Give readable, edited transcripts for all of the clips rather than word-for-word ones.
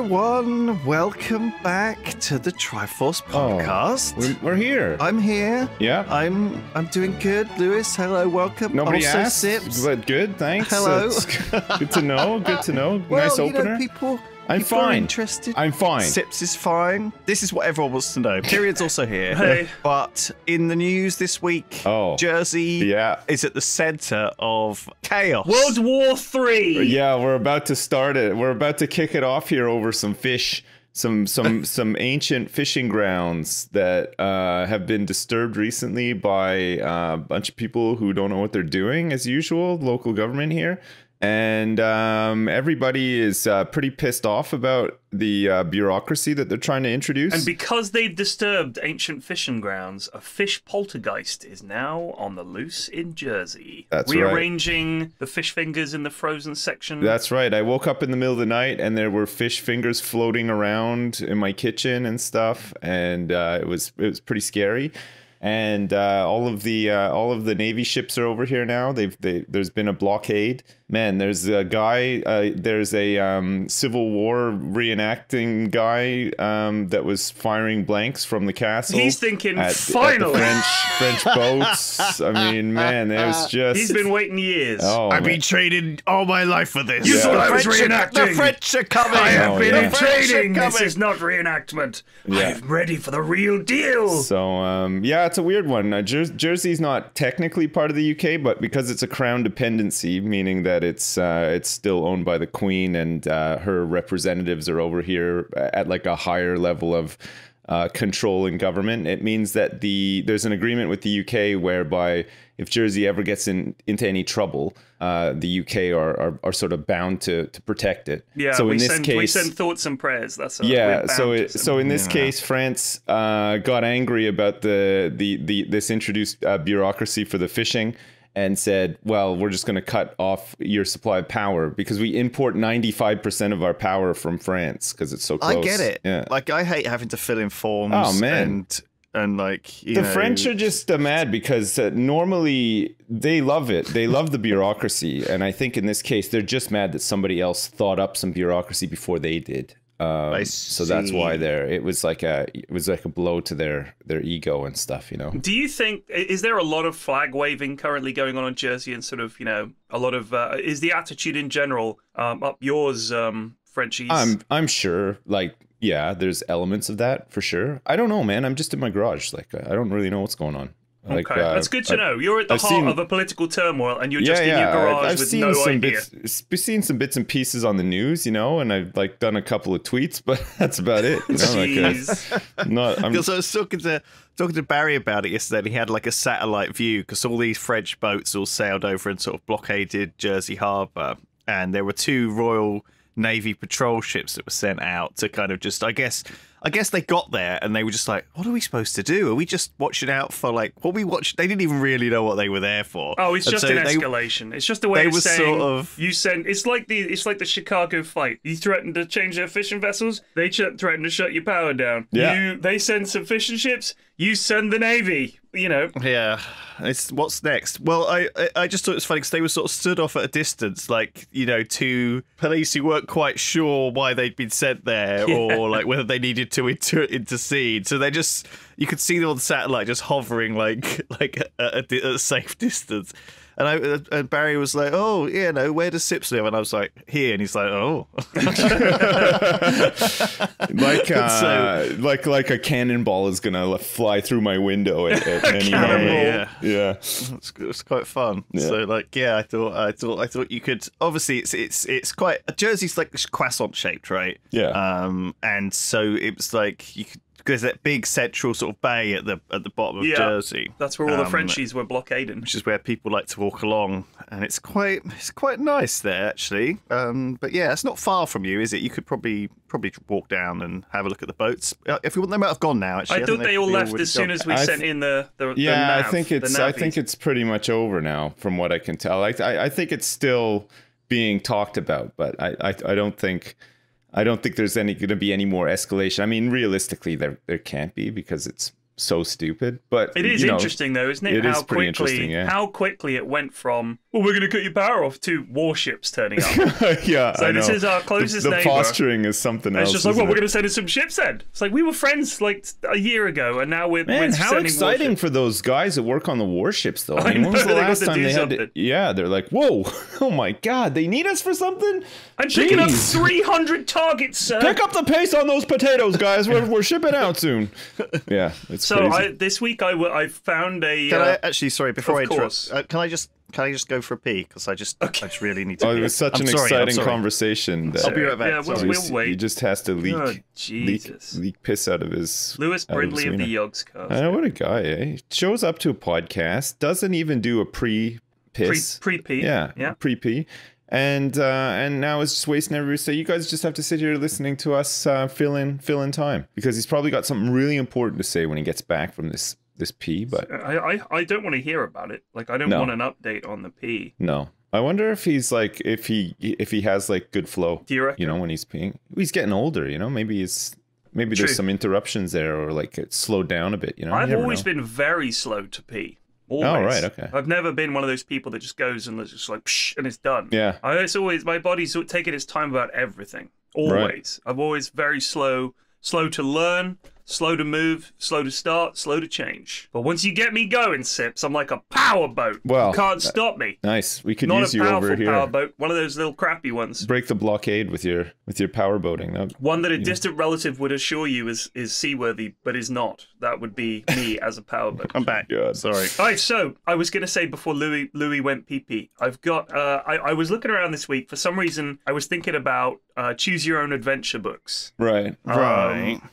everyone. Welcome back to the Triforce podcast. We're here. I'm here. Yeah. I'm doing good. Lewis, hello, welcome. Nobody also asked, Sips. but good, thanks. Hello. Good to know. Good to know. Well, nice opener. You know, people I'm are fine. interested. I'm fine. Sips is fine. This is what everyone wants to know. Period's also here. Hey. But in the news this week, Jersey is at the center of chaos. World War III. Yeah, we're about to start it. We're about to kick it off here over some fish. Some ancient fishing grounds that have been disturbed recently by a bunch of people who don't know what they're doing, as usual, local government here. And everybody is pretty pissed off about the bureaucracy that they're trying to introduce. And because they've disturbed ancient fishing grounds, a fish poltergeist is now on the loose in Jersey. That's rearranging the fish fingers in the frozen section. That's right. I woke up in the middle of the night and there were fish fingers floating around in my kitchen and stuff, and it was pretty scary. And all of the Navy ships are over here now. There's been a blockade. Man, there's a guy. There's a Civil War reenacting guy that was firing blanks from the castle. He's thinking, at finally, the French boats. I mean, man, it was just. He's been waiting years. Oh, I've been training all my life for this. You thought I was reenacting. The French are coming. I have been in training. Coming. This is not reenactment. Yeah. I'm ready for the real deal. So, yeah, it's a weird one. Jersey's not technically part of the UK, but because it's a crown dependency, meaning that it's still owned by the Queen, and her representatives are over here at like a higher level of control in government. It means that there's an agreement with the UK whereby if Jersey ever gets into any trouble, the UK are sort of bound to protect it. Yeah, so we send thoughts and prayers. That's so in this case, France got angry about this introduced bureaucracy for the fishing, and said, well, we're just going to cut off your supply of power because we import 95% of our power from France because it's so close. I get it. Yeah. Like, I hate having to fill in forms. Oh, man. And like, the French are just mad because normally they love it. They love the bureaucracy. And I think in this case, they're just mad that somebody else thought up some bureaucracy before they did. So that's why it was like a blow to their ego and stuff, you know. Do you think, is there a lot of flag waving currently going on in Jersey, and sort of, you know, a lot of is the attitude in general up yours, Frenchies? I'm sure, like, yeah, there's elements of that for sure. I don't know, man. I'm just in my garage, like I don't really know what's going on. Like, okay, that's good to know. You're at the heart of a political turmoil, and you're just in your garage with no idea. I've seen some bits and pieces on the news, you know, and I've like done a couple of tweets, but that's about it. You know? Because I was talking to Barry about it yesterday, and he had like a satellite view because all these French boats all sailed over and sort of blockaded Jersey Harbour, and there were two Royal Navy patrol ships that were sent out to kind of just, I guess they got there and they were just like, what are we supposed to do? Are we just watching out for like what we watched? They didn't even really know what they were there for. Oh, it's just an escalation. It's just a way of saying you send. It's like the Chicago fight. You threaten to change their fishing vessels. They threaten to shut your power down. Yeah. They send some fishing ships. You send the Navy. You know. Yeah. It's what's next. Well, I just thought it was funny because they were sort of stood off at a distance, like, you know, two police who weren't quite sure why they'd been sent there or like whether they needed to intercede. So they just, you could see them on the satellite just hovering like at a safe distance. And Barry was like, oh, yeah, no, where does Sips live? And I was like, here. And he's like, oh. like a cannonball is going to fly through my window at any moment. Yeah. It's quite fun. Yeah. So, like, yeah, I thought you could, obviously it's quite, Jersey's like croissant shaped, right? Yeah. And so it was like, you could, because that big central sort of bay at the bottom of Jersey. That's where all the Frenchies were blockading. Which is where people like to walk along, and it's quite nice there actually. But yeah, it's not far from you, is it? You could probably walk down and have a look at the boats. If you want, they might have gone now. Actually, I thought they all left as soon as we sent in the yeah. nav, I think it's pretty much over now, from what I can tell. I think it's still being talked about, but I don't think. I don't think there's going to be any more escalation. I mean, realistically, there can't be because it's so stupid. But it is interesting, though, isn't it? It is pretty interesting, yeah. How quickly it went from well, we're going to cut your power off to warships turning up. Yeah, so this is our closest neighbor. The posturing is something else. It's just like, well, we're going to send in some ships then. It's like, we were friends like a year ago, and now we're how exciting warships. For those guys that work on the warships, though. I mean, when was the last time they had to, yeah, they're like, whoa, oh my God, they need us for something? I'm picking up 300 targets, sir. Pick up the pace on those potatoes, guys. We're shipping out soon. Yeah, it's crazy. This week I found a... Can I actually, sorry, before I interrupt, can I just go for a pee? Because I just really need to pee. It was such an exciting conversation. That I'll be right back. Yeah, we'll wait. He just has to leak piss out of his... Lewis Brindley of the Yogscast. I know, what a guy, eh? Shows up to a podcast, doesn't even do a pre-piss. Pre-pee. Yeah, pre-pee. And now it's just wasting everybody. So you guys just have to sit here listening to us fill in time. Because he's probably got something really important to say when he gets back from this pee, but I don't want to hear about it. Like, I don't want an update on the pee. No. I wonder if he's like, if he has like good flow. Do you reckon? You know, when he's peeing. He's getting older, you know, maybe there's some interruptions there, or like it's slowed down a bit, you know. I've always been very slow to pee. Always. Oh, right, okay. I've never been one of those people that just goes and just like, psh, and it's done. Yeah. It's always, my body's taking its time about everything. Always. Right. I'm always very slow to learn, slow to move, slow to start, slow to change. But once you get me going, Sips, I'm like a powerboat. Well, you can't stop me. Nice. We could use you over here. Not a powerful powerboat, one of those little crappy ones. Break the blockade with your powerboating. One that a distant relative would assure you is seaworthy, but is not. That would be me as a powerboat. I'm back. God. Sorry. All right, so I was going to say before Louis went pee-pee, I've got, I was looking around this week. For some reason, I was thinking about choose your own adventure books. Right.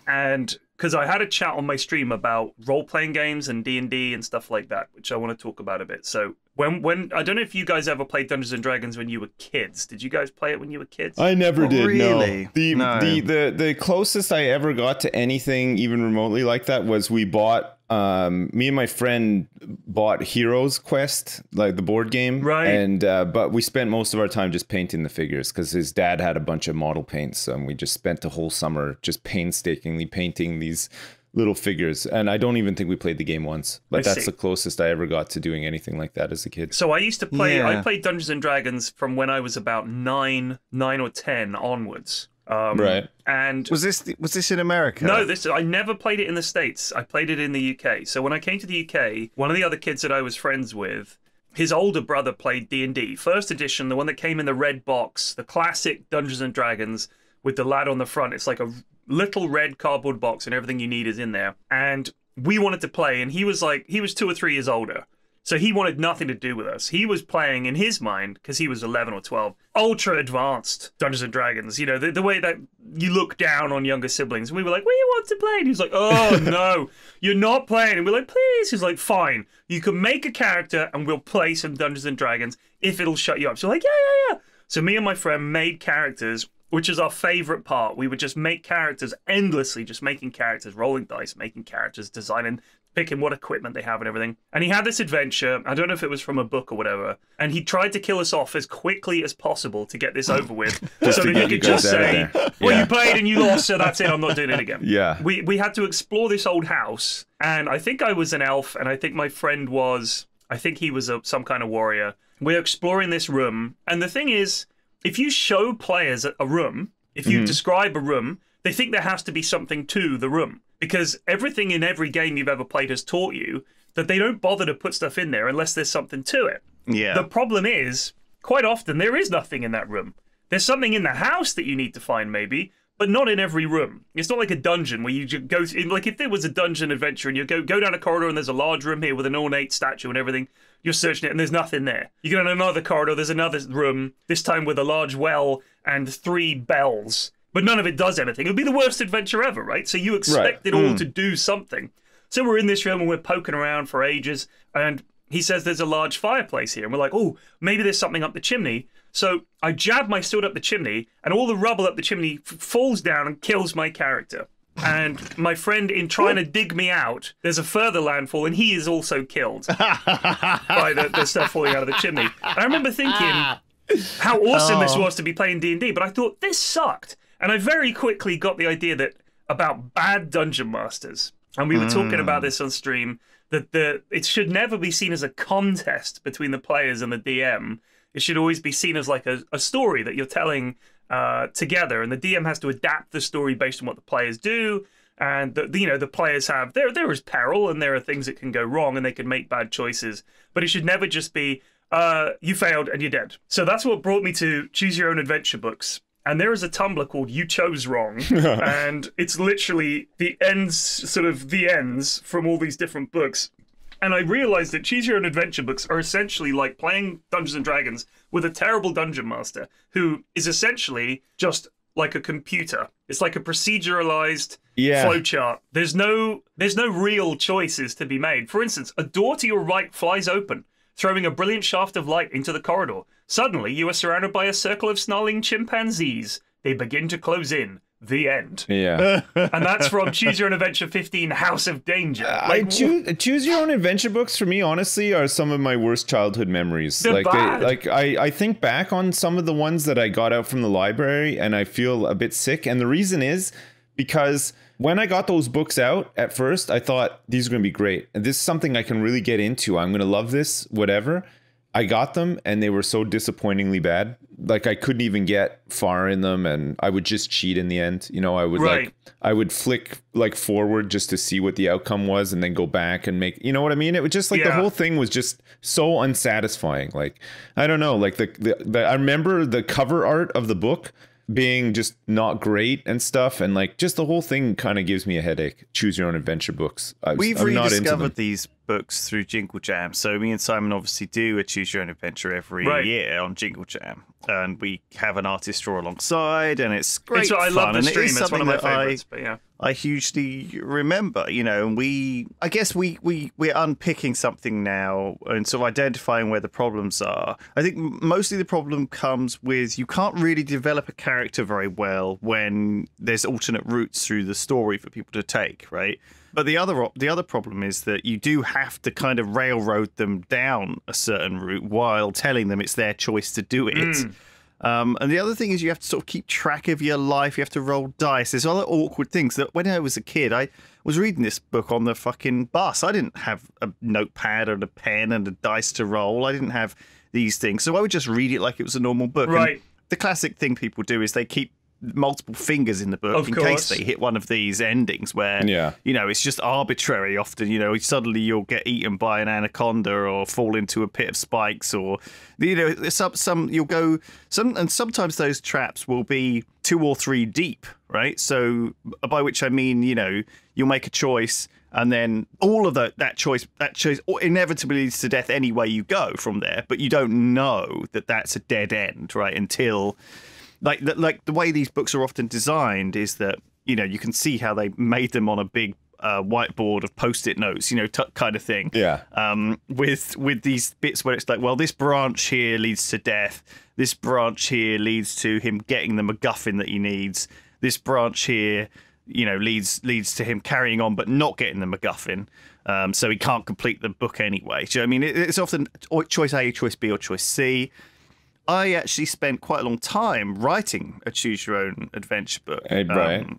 And because I had a chat on my stream about role-playing games and D&D and stuff like that, which I want to talk about a bit. So when I don't know if you guys ever played Dungeons and Dragons when you were kids. Did you guys play it when you were kids? I never did. Really? No. The closest I ever got to anything even remotely like that was we bought. Me and my friend bought Heroes Quest, like the board game, right? And but we spent most of our time just painting the figures because his dad had a bunch of model paints, and we just spent the whole summer just painstakingly painting these little figures. And I don't even think we played the game once, but that's the closest I ever got to doing anything like that as a kid. So I used to play. Yeah. I played Dungeons and Dragons from when I was about 9 or 10 onwards. Right. And was this in America? No, I never played it in the States. I played it in the UK. So when I came to the UK, one of the other kids that I was friends with, his older brother played D&D. First edition, the one that came in the red box, the classic Dungeons and Dragons with the lad on the front. It's like a little red cardboard box and everything you need is in there. And we wanted to play, and he was 2 or 3 years older. So he wanted nothing to do with us. He was playing, in his mind, because he was 11 or 12, ultra advanced Dungeons and Dragons. You know, the way that you look down on younger siblings. And we were like, we want to play. And he was like, oh, no, you're not playing. And we're like, please. He's like, fine. You can make a character and we'll play some Dungeons and Dragons if it'll shut you up. So like, yeah. So me and my friend made characters, which is our favorite part. We would just make characters endlessly, just making characters, rolling dice, making characters, designing, picking what equipment they have and everything. And he had this adventure, I don't know if it was from a book or whatever, and he tried to kill us off as quickly as possible to get this over with, so that he could just say, well, you played and you lost, so that's it, I'm not doing it again. Yeah. We had to explore this old house, and I think I was an elf, and I think my friend was, he was some kind of warrior. We're exploring this room, and the thing is, if you show players a room, if you describe a room, they think there has to be something to the room. Because everything in every game you've ever played has taught you that they don't bother to put stuff in there unless there's something to it. Yeah. The problem is, quite often, there is nothing in that room. There's something in the house that you need to find, maybe, but not in every room. It's not like a dungeon where you just go... Like, if there was a dungeon adventure and you go down a corridor and there's a large room here with an ornate statue and everything, you're searching it and there's nothing there. You go down another corridor, there's another room, this time with a large well and 3 bells. But none of it does anything. It would be the worst adventure ever, right? So you expect it all to do something. So we're in this room and we're poking around for ages. And he says there's a large fireplace here. And we're like, oh, maybe there's something up the chimney. So I jab my sword up the chimney and all the rubble up the chimney falls down and kills my character. And my friend, in trying to dig me out, there's a further landfall and he is also killed by the stuff falling out of the chimney. And I remember thinking how awesome this was to be playing D&D. But I thought, this sucked. And I very quickly got the idea about bad dungeon masters. And we were talking about this on stream, that it should never be seen as a contest between the players and the DM. It should always be seen as like a story that you're telling together, and the DM has to adapt the story based on what the players do. And the players have there is peril, and there are things that can go wrong, and they can make bad choices. But it should never just be you failed and you're dead. So that's what brought me to Choose Your Own Adventure books. And there is a Tumblr called You Chose Wrong, and it's literally the ends from all these different books. And I realized that Choose Your Own Adventure books are essentially like playing Dungeons and Dragons with a terrible dungeon master who is essentially just like a computer. It's like a proceduralized flowchart. There's no real choices to be made. For instance, a door to your right flies open, throwing a brilliant shaft of light into the corridor. Suddenly, you are surrounded by a circle of snarling chimpanzees. They begin to close in. The end. Yeah. And that's from Choose Your Own Adventure 15, House of Danger. Choose Your Own Adventure books for me, honestly, are some of my worst childhood memories. They're bad. I think back on some of the ones that I got out from the library, and I feel a bit sick. And the reason is because when I got those books out at first, I thought these are going to be great. And this is something I can really get into. I'm going to love this, whatever. I got them and they were so disappointingly bad. Like I couldn't even get far in them, and I would just cheat in the end. You know, I would flick like forward just to see what the outcome was and then go back and make, you know what I mean? It was just like the whole thing was just so unsatisfying. Like, I don't know, like I remember the cover art of the book being just not great and stuff, and like just the whole thing kind of gives me a headache. Choose Your Own Adventure books. We've rediscovered these books through Jingle Jam. So me and Simon obviously do a Choose Your Own Adventure every year on Jingle Jam, and we have an artist draw alongside, and it's great fun. I love the stream. It is it's one of my favorites. But yeah, I hugely remember, you know, and I guess we're unpicking something now and sort of identifying where the problems are. I think mostly the problem comes with you can't really develop a character very well when there's alternate routes through the story for people to take, right? But the other problem is that you do have to kind of railroad them down a certain route while telling them it's their choice to do it. And the other thing is you have to sort of keep track of your life. You have to roll dice. There's other awkward things that when I was a kid, I was reading this book on the fucking bus. I didn't have a notepad and a pen and a dice to roll. I didn't have these things. So I would just read it like it was a normal book. Right. And the classic thing people do is they keep multiple fingers in the book in case they hit one of these endings where you know it's just arbitrary. Often, you know, suddenly you'll get eaten by an anaconda or fall into a pit of spikes, or you know, and sometimes those traps will be 2 or 3 deep, right? So by which I mean, you know, you'll make a choice and then all of that choice inevitably leads to death any way you go from there, but you don't know that that's a dead end, right? Until like the way these books are often designed is that, you know, you can see how they made them on a big whiteboard of post-it notes, you know, kind of thing. Yeah. With these bits where it's like, well, this branch here leads to death. This branch here leads to him getting the MacGuffin that he needs. This branch here, you know, leads to him carrying on but not getting the MacGuffin. So he can't complete the book anyway. So I mean, it's often choice A, choice B, or choice C. I actually spent quite a long time writing a Choose Your Own Adventure book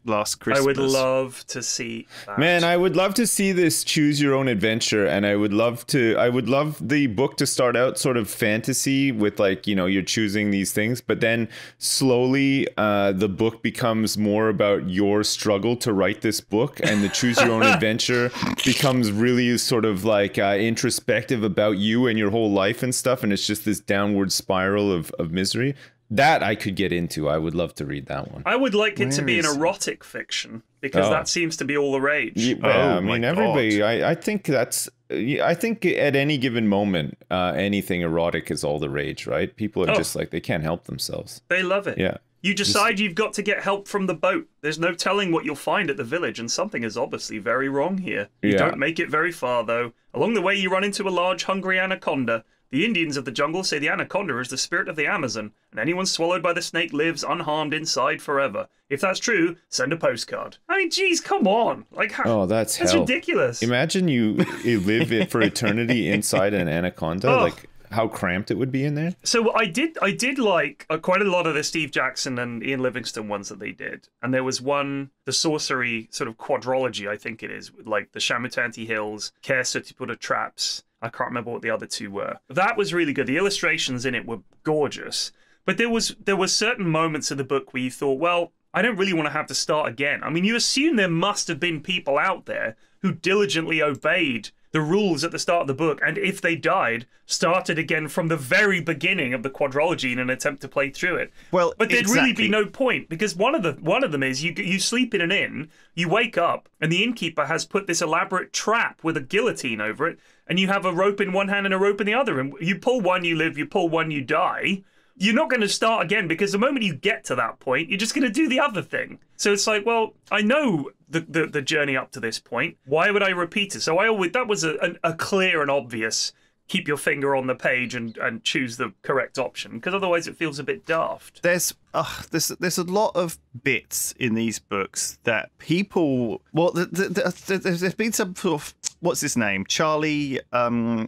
last Christmas. I would love to see that. Man, I would love to see this Choose Your Own Adventure, and I would love the book to start out sort of fantasy with, like, you know, you're choosing these things, but then slowly the book becomes more about your struggle to write this book, and the Choose Your Own Adventure becomes really sort of like introspective about you and your whole life and stuff, and it's just this downward spiral of misery. That I could get into. I would love to read that one. I would like it to be an erotic fiction, because that seems to be all the rage. Yeah, I mean, everybody. I think that's. I think at any given moment, anything erotic is all the rage, right? People are just like, they can't help themselves. They love it. Yeah. You decide you've got to get help from the boat. There's no telling what you'll find at the village, and something is obviously very wrong here. You don't make it very far, though. Along the way, you run into a large, hungry anaconda. The Indians of the jungle say the anaconda is the spirit of the Amazon, and anyone swallowed by the snake lives unharmed inside forever. If that's true, send a postcard. I mean, geez, come on. Like, how, that's ridiculous. Imagine you live it for eternity inside an anaconda. Like, how cramped it would be in there. So I did like quite a lot of the Steve Jackson and Ian Livingstone ones that they did, and there was one, the sorcery sort of quadrology, I think it is, like the Shamutanti Hills, Care Sutipura Traps. I can't remember what the other two were. That was really good. The illustrations in it were gorgeous. But there were certain moments of the book where you thought, well, I don't really want to have to start again. I mean, you assume there must have been people out there who diligently obeyed the rules at the start of the book, and if they died, started again from the very beginning of the quadrology in an attempt to play through it. Well, but there'd really be no point, because one of them is you sleep in an inn, you wake up, and the innkeeper has put this elaborate trap with a guillotine over it, and you have a rope in one hand and a rope in the other, and you pull one, you live, you pull one, you die. You're not going to start again, because the moment you get to that point, you're just going to do the other thing. So it's like, well, I know the journey up to this point. Why would I repeat it? So that was a clear and obvious keep your finger on the page and choose the correct option, because otherwise it feels a bit daft. There's a lot of bits in these books that people... Well, there's been some sort of... What's his name? Charlie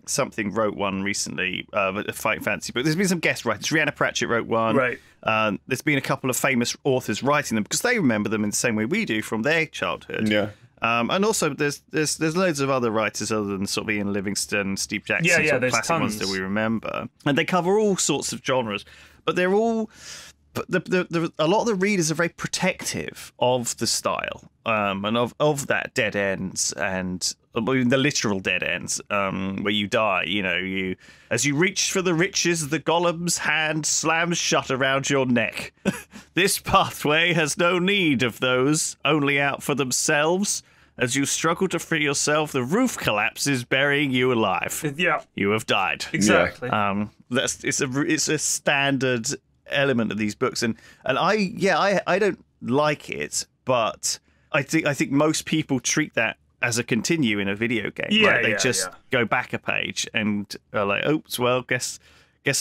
something wrote one recently, a Fighting Fantasy book. There's been some guest writers. Rhianna Pratchett wrote one. Right. There's been a couple of famous authors writing them because they remember them in the same way we do from their childhood. Yeah. And also, there's loads of other writers other than sort of Ian Livingstone, Steve Jackson, sort of there's classic tons. ones that we remember, and they cover all sorts of genres. But they're all, but a lot of the readers are very protective of the style, and of that dead ends and the literal dead ends, where you die. You know, as you reach for the riches, the golem's hand slams shut around your neck. This pathway has no need of those, only out for themselves. As you struggle to free yourself, the roof collapses, burying you alive. Yeah, you have died. Exactly. It's a standard element of these books, and I don't like it, but I think most people treat that as a continue in a video game. Yeah, right? They just go back a page and are like, oops, well, guess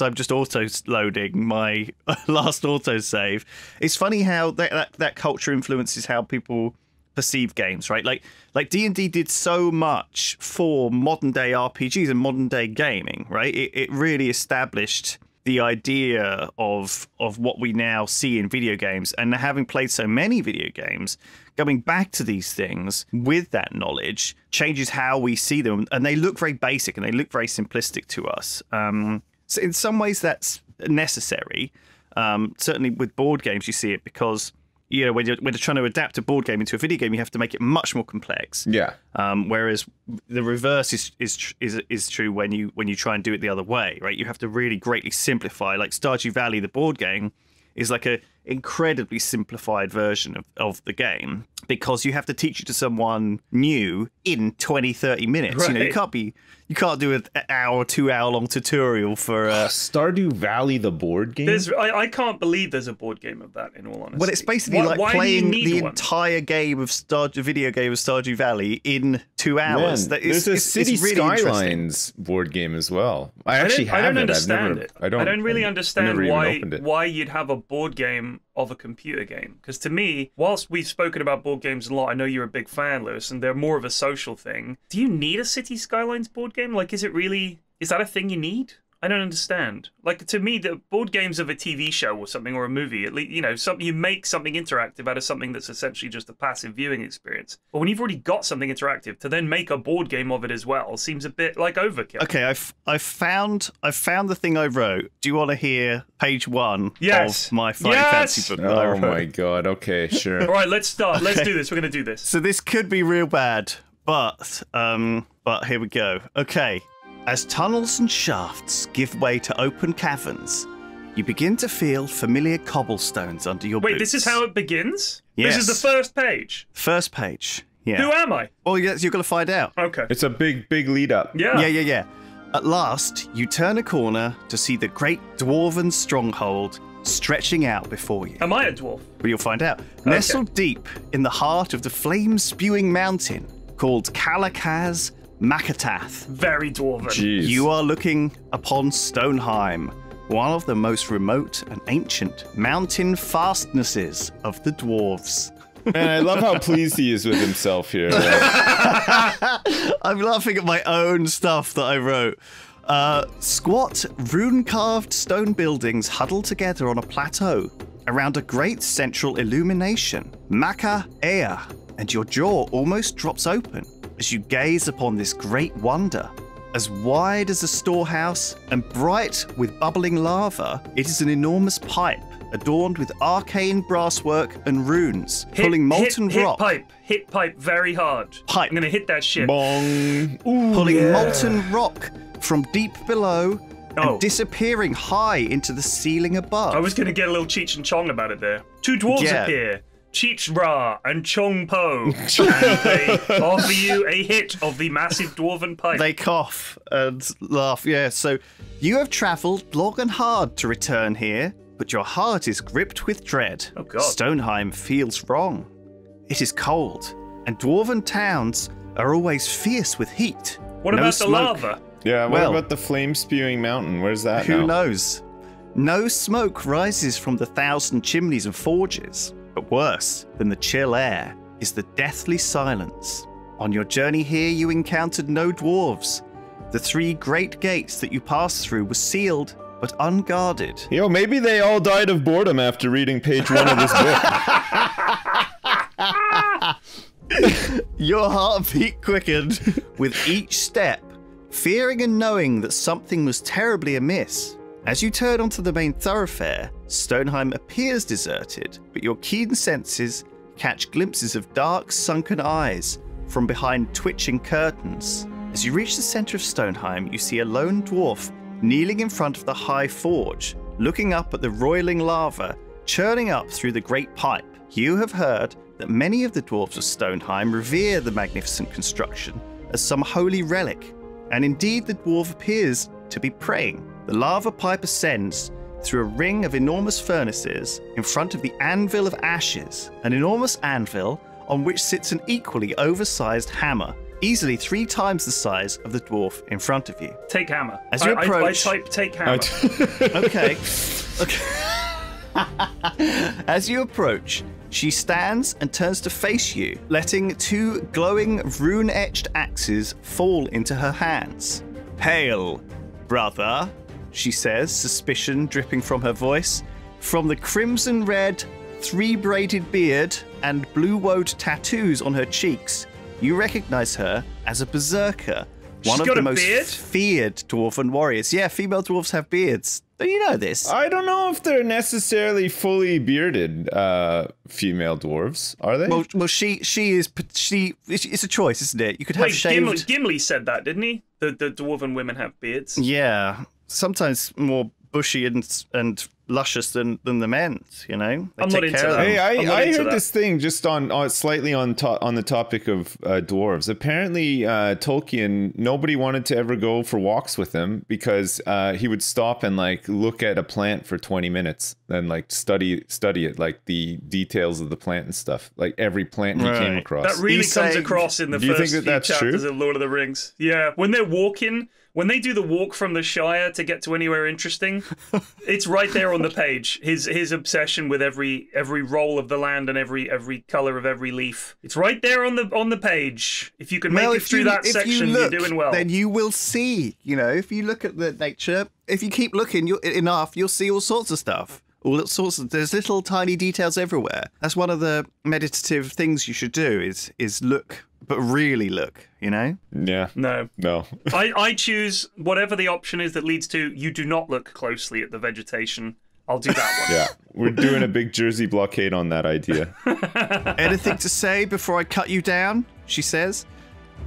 I'm just auto-loading my last autosave. It's funny how that culture influences how people perceive games, right? Like D&D did so much for modern day RPGs and modern day gaming, right? It really established the idea of what we now see in video games, and having played so many video games, going back to these things with that knowledge changes how we see them, and they look very basic and they look very simplistic to us. So in some ways that's necessary. Certainly with board games you see it, because you know, when you're trying to adapt a board game into a video game, you have to make it much more complex. Yeah. Whereas the reverse is true when you try and do it the other way, right? You have to really greatly simplify. Like Stardew Valley, the board game, is like a incredibly simplified version of the game, because you have to teach it to someone new in 20-30 minutes. Right. You know, you can't do an hour, 2 hour long tutorial for Stardew Valley, the board game. I can't believe there's a board game of that, in all honesty. Well, it's basically playing the entire game of video game of Stardew Valley in 2 hours. Man, there's a City really Skylines board game as well. I don't understand it. I don't really understand why you'd have a board game of a computer game, because to me, whilst we've spoken about board games a lot, I know you're a big fan, Lewis, and they're more of a social thing. Do you need a City Skylines board game? Like, is that a thing you need? I don't understand. Like, to me, the board games of a TV show or something, or a movie, at least, you know, you make something interactive out of something that's essentially just a passive viewing experience. But when you've already got something interactive, to then make a board game of it as well seems a bit like overkill. Okay, I found the thing I wrote. Do you want to hear page 1 of my Fighting Fantasy book? Oh my god. Okay, sure. All right, let's start. Okay. Let's do this. We're going to do this. So this could be real bad, but here we go. Okay. As tunnels and shafts give way to open caverns, you begin to feel familiar cobblestones under your boots. Wait, this is how it begins? Yes. This is the first page? First page, yeah. Who am I? Well, yes, you're going to find out. Okay. It's a big lead up. Yeah. Yeah. At last, you turn a corner to see the great dwarven stronghold stretching out before you. Am I a dwarf? Well, you'll find out. Okay. Nestled deep in the heart of the flame-spewing mountain called Kalakaz Makatath. Very dwarven. Jeez. You are looking upon Stoneheim, one of the most remote and ancient mountain fastnesses of the dwarves. Man, I love how pleased he is with himself here. I'm laughing at my own stuff that I wrote. Squat, rune-carved stone buildings huddle together on a plateau around a great central illumination, Maka Ea, and your jaw almost drops open as you gaze upon this great wonder. As wide as a storehouse and bright with bubbling lava, it is an enormous pipe adorned with arcane brasswork and runes, pulling molten rock. Hit pipe very hard. Pipe. I'm gonna hit that shit. Bong. Pulling molten rock from deep below and disappearing high into the ceiling above. I was gonna get a little Cheech and Chong about it there. Two dwarves appear. Cheech Ra and Chong Po, and they offer you a hit of the massive dwarven pipe. They cough and laugh, yeah. So you have travelled long and hard to return here, but your heart is gripped with dread. Oh, God. Stonheim feels wrong. It is cold, and dwarven towns are always fierce with heat. What No about the smoke. lava? Yeah, what Well, about the flame-spewing mountain? Where's that Who now? knows? No smoke rises from the 1,000 chimneys and forges, but worse than the chill air is the deathly silence. On your journey here, you encountered no dwarves. The 3 great gates that you passed through were sealed but unguarded. Yo, maybe they all died of boredom after reading page 1 of this book. Your heartbeat quickened with each step, fearing and knowing that something was terribly amiss. As you turn onto the main thoroughfare, Stonheim appears deserted, but your keen senses catch glimpses of dark, sunken eyes from behind twitching curtains. As you reach the center of Stonheim, you see a lone dwarf kneeling in front of the high forge, looking up at the roiling lava churning up through the great pipe. You have heard that many of the dwarves of Stonheim revere the magnificent construction as some holy relic, and indeed the dwarf appears to be praying. The lava pipe ascends through a ring of enormous furnaces in front of the Anvil of Ashes, an enormous anvil on which sits an equally oversized hammer, easily 3 times the size of the dwarf in front of you. Take hammer. As you approach- I type take hammer. Okay. As you approach, she stands and turns to face you, letting 2 glowing rune-etched axes fall into her hands. "Hail, brother," she says, suspicion dripping from her voice. From the crimson-red, 3-braided beard and blue-woad tattoos on her cheeks, you recognize her as a berserker, one of got the a most beard? feared dwarven warriors. Yeah, female dwarves have beards. Do you know this? I don't know if they're necessarily fully bearded female dwarves, are they? Well, it's a choice, isn't it? You could have Wait, shaved. Gimli said that, didn't he? The dwarven women have beards. Yeah, sometimes more bushy and luscious than the men's. You know, I'm not into that. Hey, I'm not I into heard that. this thing just on slightly on the topic of dwarves. Apparently, Tolkien, nobody wanted to ever go for walks with him because he would stop and like look at a plant for 20 minutes, then like study it, like the details of the plant and stuff, like every plant he came across. That really He's comes saying- across in the Do you first think that few that's chapters true? of Lord of the Rings. Yeah, when they're walking, when they do the walk from the Shire to get to anywhere interesting, it's right there on the page. His obsession with every roll of the land and every color of every leaf. It's right there on the page. If you can make it through that section, you're doing well. Then you will see. You know, if you look at the nature, if you keep looking enough, you'll see all sorts of stuff. All sorts of, there's little tiny details everywhere. That's one of the meditative things you should do is look, but really look, you know? Yeah. No. I choose whatever the option is that leads to you do not look closely at the vegetation. I'll do that one. Yeah. We're doing a big Jersey blockade on that idea. Anything to say before I cut you down? She says.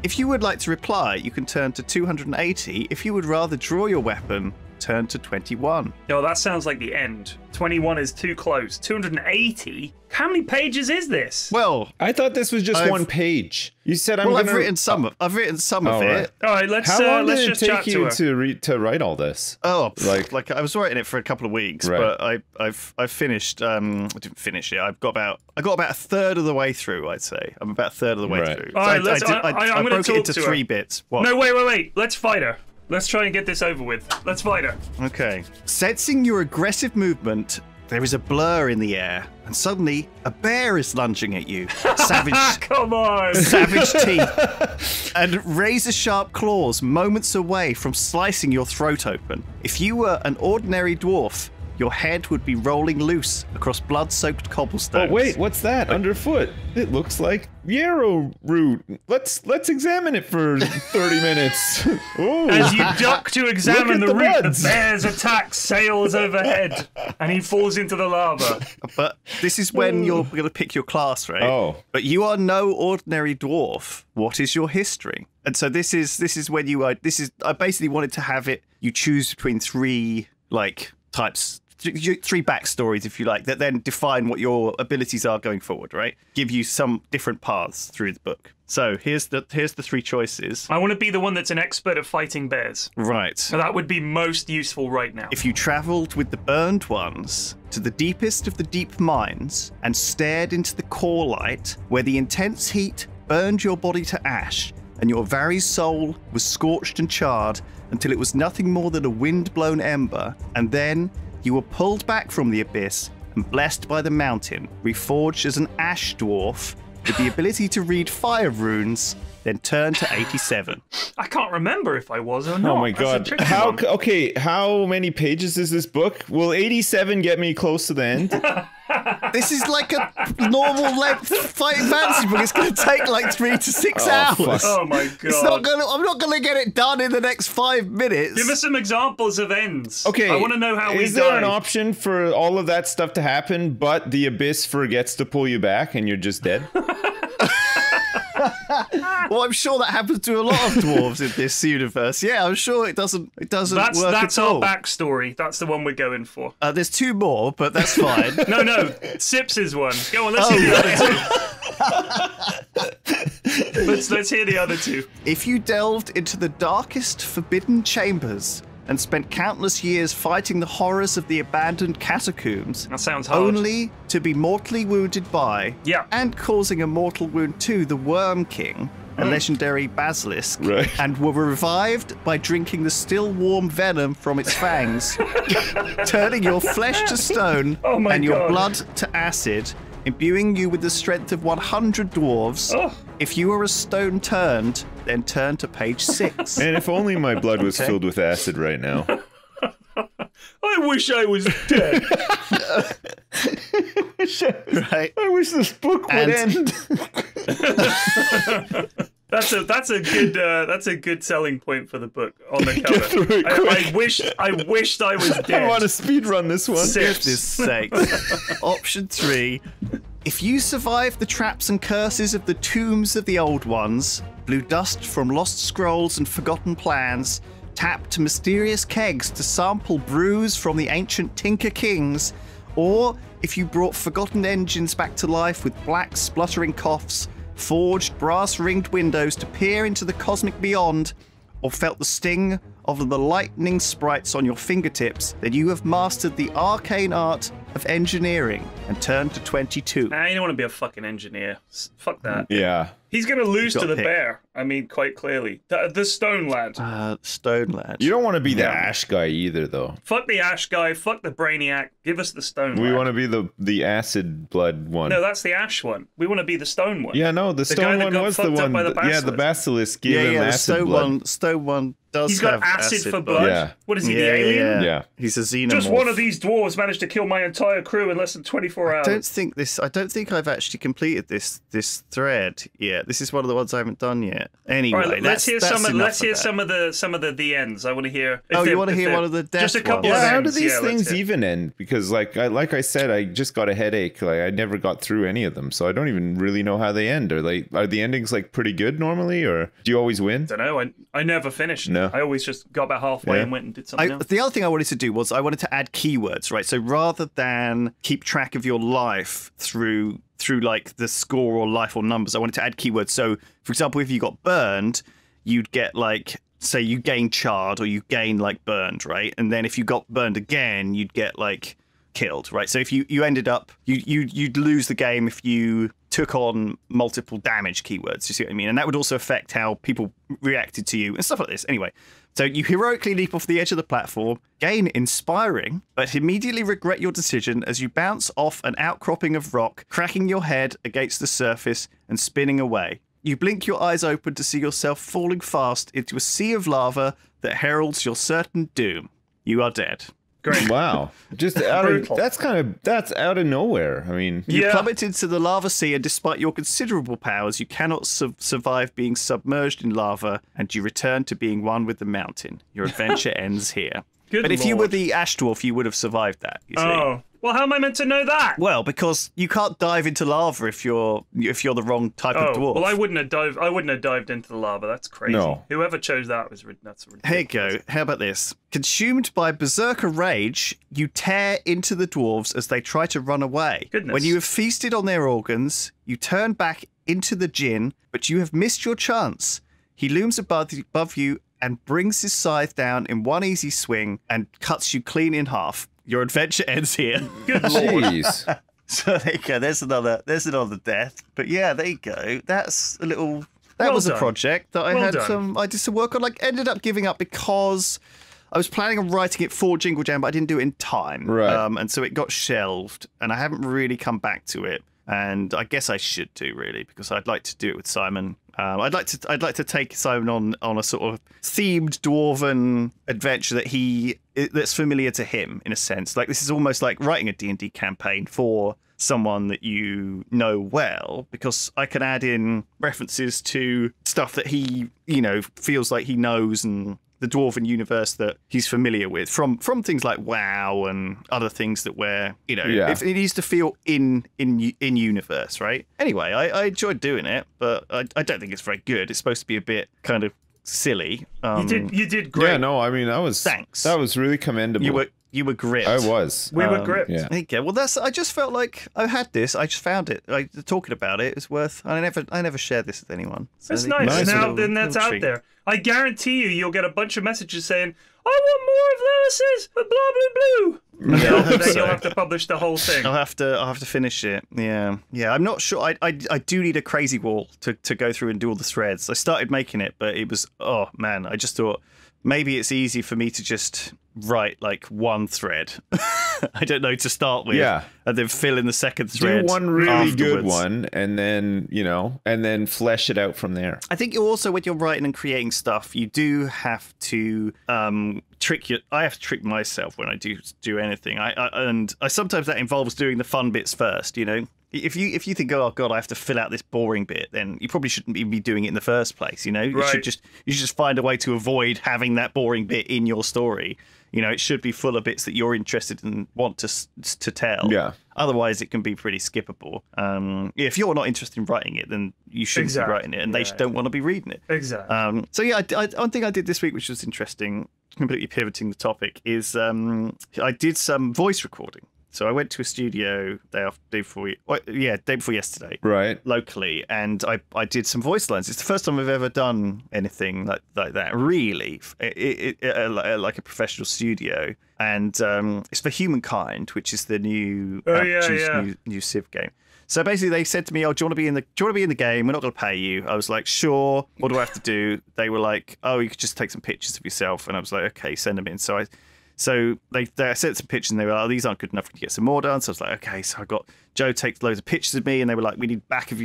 If you would like to reply, you can turn to 280. If you would rather draw your weapon, turn to 21. No, that sounds like the end. 21 is too close. 280? How many pages is this? Well, I thought this was just one page. You said I've written some of Oh, it. right. All right, let's How long let's did it just chat take to you her. to write all this? Oh, Like- I was writing it for a couple of weeks, Right. but I've finished. I didn't finish it. I got about a third of the way through. I'd say I'm about a third of the way Right. through. All right, I I'm gonna broke it talk into to her. 3 bits. What? No, wait. Let's fight her. Let's try and get this over with. Let's fight her. Okay. Sensing your aggressive movement there is a blur in the air, and suddenly a bear is lunging at you. Savage, Come on! savage teeth and razor-sharp claws moments away from slicing your throat open. If you were an ordinary dwarf, your head would be rolling loose across blood-soaked cobblestones. Oh wait, what's that underfoot? It looks like yarrow root. Let's examine it for 30 minutes. Ooh. As you duck to examine Look the at the root, the buds. bear's attack sails overhead, and he falls into the lava. But this is when you're going to pick your class, right? Oh. But you are no ordinary dwarf. What is your history? And so this is when you are. I basically wanted to have it. You choose between three types. Three backstories, if you like, that then define what your abilities are going forward, right? Give you some different paths through the book. So here's the three choices. I want to be the one that's an expert at fighting bears. Right. So that would be most useful right now. If you travelled with the burned ones to the deepest of the deep mines and stared into the core light, where the intense heat burned your body to ash and your very soul was scorched and charred until it was nothing more than a wind-blown ember, and then you were pulled back from the abyss and blessed by the mountain, reforged as an ash dwarf with the ability to read fire runes, then turn to 87. I can't remember if I was or not. Oh my That's a god. tricky How one. okay, how many pages is this book? Will 87 get me close to the end? This is like a normal length fighting fantasy book. It's going to take like 3 to 6 hours. fuck. Oh my god. It's not going to. I'm not going to get it done in the next 5 minutes. Give us some examples of ends. Okay. I want to know how we Is there die. an option for all of that stuff to happen, but the abyss forgets to pull you back and you're just dead? Well, I'm sure that happens to a lot of dwarves in this universe. Yeah, I'm sure it doesn't. It doesn't That's work that's at our all. backstory. That's the one we're going for. There's 2 more, but that's fine. No, Sips is one. Go on, let's hear the other two. let's hear the other two. If you delved into the darkest, forbidden chambers and spent countless years fighting the horrors of the abandoned catacombs, That sounds hard. only to be mortally wounded by, Yeah. and causing a mortal wound to the Worm King, a legendary basilisk, Right. and were revived by drinking the still warm venom from its fangs, turning your flesh to stone Oh my and your God. blood to acid, imbuing you with the strength of 100 dwarves. Oh. If you are a stone turned, then turn to page 6. And if only my blood was Okay. filled with acid right now. I wish I was dead. Right? I wish this book would And- end. That's a good selling point for the book on the cover. through it I wished I was dead. I want to speed run this one. Sips. Goodness sakes. Option 3. If you survive the traps and curses of the tombs of the old ones, blew dust from lost scrolls and forgotten plans, tapped mysterious kegs to sample brews from the ancient Tinker Kings, or if you brought forgotten engines back to life with black spluttering coughs, forged brass-ringed windows to peer into the cosmic beyond, or felt the sting of the lightning sprites on your fingertips, then you have mastered the arcane art of engineering and turned to 22. Nah, you don't want to be a fucking engineer. Fuck that. Yeah. He's going to lose Got to the picked. bear. I mean, quite clearly. The stone lad. Stone lad. You don't want to be the ash guy either, though. Fuck the ash guy. Fuck the brainiac. Give us the stone We lad. want to be the acid blood one. No, that's the ash one. We want to be the stone one. Yeah, no, the guy stone that one got was the fucked up one. by the Yeah, the basilisk gave him the acid stone blood. Stone one does He's got have acid for blood. Yeah. What is he, the alien? Yeah. He's a xenomorph. Just one of these dwarves managed to kill my entire crew in less than 24 hours. I don't think I've actually completed this thread yet. This is one of the ones I haven't done yet. Anyway, All right, let's hear that's some. enough Let's hear of that. some of the ends. I want to hear. Oh, you want to hear one of the just a death couple ones? of Yeah, how ends. do these Yeah, let's things hear. even end? Because like I said, I just got a headache. Like I never got through any of them, so I don't even really know how they end. Are the endings like pretty good normally, or do you always win? I don't know. I never finished. No. I always just got about halfway Yeah. and went and did something else. The other thing I wanted to do was I wanted to add keywords, right? So rather than keep track of your life through like the score or life or numbers, I wanted to add keywords. So, for example, if you got burned, you'd get like, say you gain charred or you gain like burned, right? And then if you got burned again, you'd get like killed, right? So if you ended up, you'd lose the game if you took on multiple damage keywords. You see what I mean? And that would also affect how people reacted to you and stuff like this. Anyway, so you heroically leap off the edge of the platform, gain inspiring, but immediately regret your decision as you bounce off an outcropping of rock, cracking your head against the surface and spinning away. You blink your eyes open to see yourself falling fast into a sea of lava that heralds your certain doom. You are dead. Great. Wow. Just that's out of nowhere. I mean, You plummet into the lava sea, and despite your considerable powers, you cannot survive being submerged in lava, and you return to being one with the mountain. Your adventure ends here. Good if you were Lord. the ash dwarf, you would have survived that. You see? Oh. Well, how am I meant to know that? Well, because you can't dive into lava if you're the wrong type of dwarf. Well, I wouldn't have dived into the lava. That's crazy. No. Whoever chose that that's ridiculous. Here you go. How about this? Consumed by berserker rage, you tear into the dwarves as they try to run away. Goodness. When you have feasted on their organs, you turn back into the djinn, but you have missed your chance. He looms above you and brings his scythe down in one easy swing and cuts you clean in half. Your adventure ends here. Good Lord. jeez. So there you go. There's another death. But yeah, there you go. That's a little. That Well was a done. project that I Well had done. I did some work on. Like, ended up giving up because I was planning on writing it for Jingle Jam, but I didn't do it in time. Right. And so it got shelved, and I haven't really come back to it. And I guess I should do, really, because I'd like to do it with Simon. I'd like to take Simon on a sort of themed dwarven adventure that's familiar to him in a sense. Like, this is almost like writing a D&D campaign for someone that you know well, because I can add in references to stuff that he, feels like he knows, and the dwarven universe that he's familiar with from things like WoW and other things that if it needs to feel in universe, right? Anyway, I enjoyed doing it, but I don't think it's very good. It's supposed to be a bit kind of silly. You did great. Yeah, no, I mean, Thanks. That was really commendable. You were gripped. I was. We were gripped. Yeah. There you go. Well, I just felt like I had this. I just found it. Like, talking about it is worth. I never shared this with anyone. So That's there you go. nice. Nice Now little- then that's little out treat. there. I guarantee you'll get a bunch of messages saying, I want more of Lewis's, blah, blah, blah. Then you'll have to publish the whole thing. I'll have to finish it. Yeah. I'm not sure. I do need a crazy wall to go through and do all the threads. I started making it, but it was, oh man, I just thought maybe it's easy for me to just write like one thread. I don't know, to start with. Yeah. And then fill in the second Do thread. one really good afterwards. one, and then flesh it out from there. I think you also, when you're writing and creating stuff, you do have to I have to trick myself when I do anything. And sometimes that involves doing the fun bits first. If you think, oh god, I have to fill out this boring bit, then you probably shouldn't even be doing it in the first place. You should just find a way to avoid having that boring bit in your story. It should be full of bits that you're interested in, want to tell. Yeah. Otherwise, it can be pretty skippable. If you're not interested in writing it, then you shouldn't Exactly. be writing it, and they Yeah. don't want to be reading it. Exactly. So yeah, one thing I did this week, which was interesting, completely pivoting the topic, is I did some voice recording. So I went to a studio day before yesterday, Right. locally, and I did some voice lines. It's the first time I've ever done anything like that, really, like a professional studio. And it's for Humankind, which is the new new Civ game. So basically, they said to me, "Oh, do you want to be in the game? We're not going to pay you." I was like, "Sure." What do I have to do? They were like, "Oh, you could just take some pictures of yourself." And I was like, "Okay, send them in." So they sent some pictures, and they were like, "Oh, these aren't good enough to get some more done." So I was like, "Okay." So I got Joe take loads of pictures of me, and they were like, "We need back of